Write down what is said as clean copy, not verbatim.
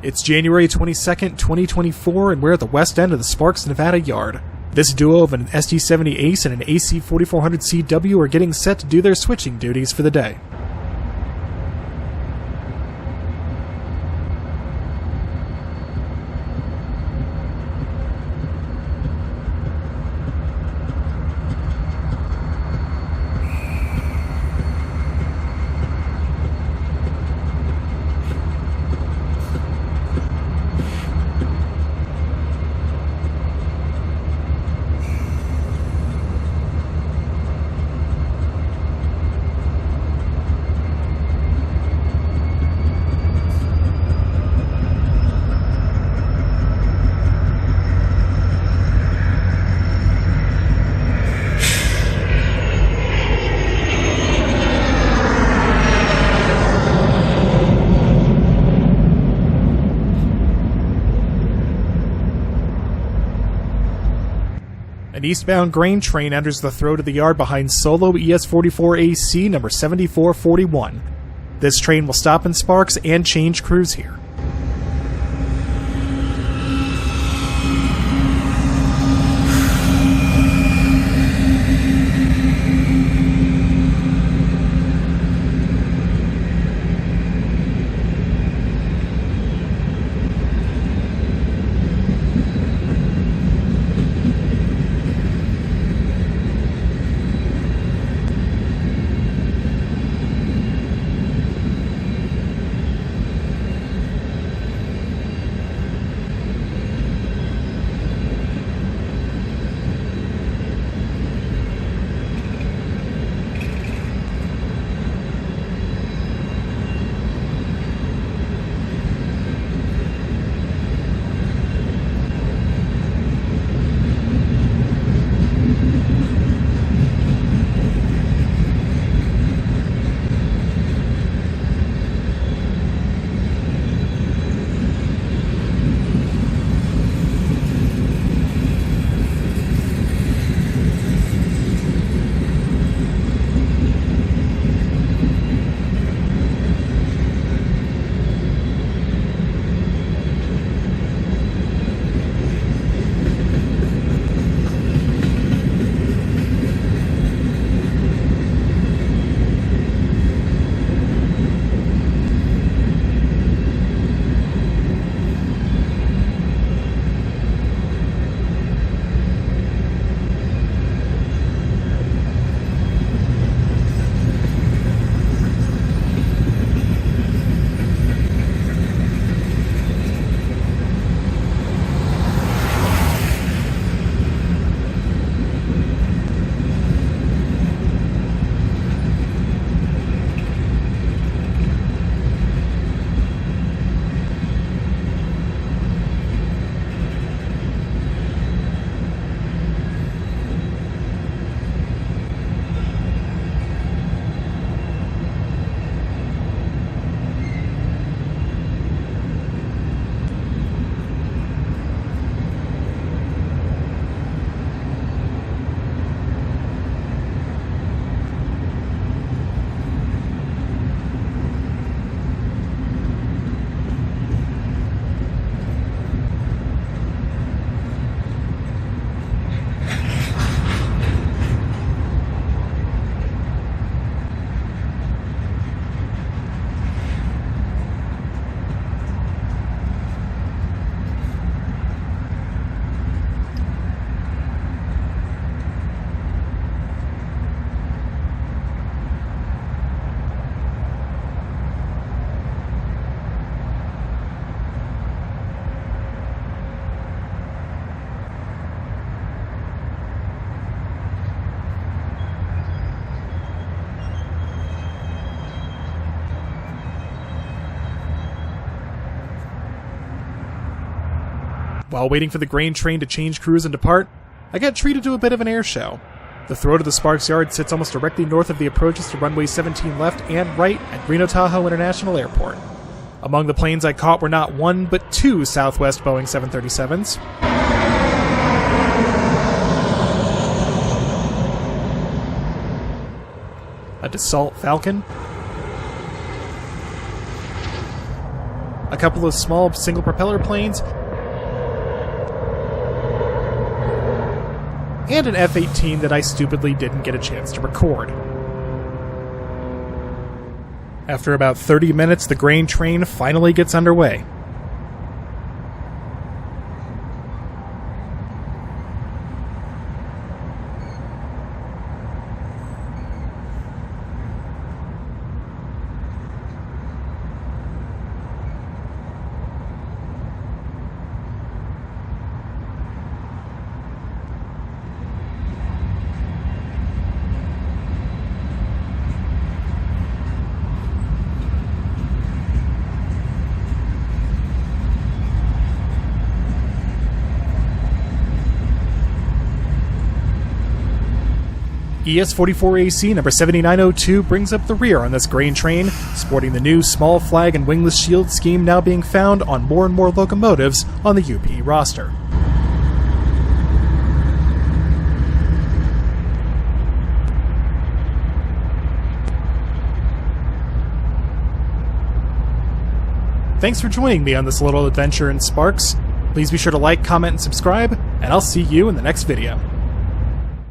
It's January 22nd, 2024, and we're at the west end of the Sparks, Nevada yard. This duo of an SD70 Ace and an AC4400 CW are getting set to do their switching duties for the day. An eastbound grain train enters the throat of the yard behind Solo ES44AC number 7441. This train will stop in Sparks and change crews here. While waiting for the grain train to change crews and depart, I got treated to a bit of an air show. The throat of the Sparks yard sits almost directly north of the approaches to runway 17 left and right at Reno Tahoe International Airport. Among the planes I caught were not one, but two Southwest Boeing 737s. A Dassault Falcon, a couple of small single propeller planes, and an F-18 that I stupidly didn't get a chance to record. After about 30 minutes, the grain train finally gets underway. ES-44AC number 7902 brings up the rear on this grain train, sporting the new small flag and wingless shield scheme now being found on more and more locomotives on the UP roster. Thanks for joining me on this little adventure in Sparks. Please be sure to like, comment, and subscribe, and I'll see you in the next video.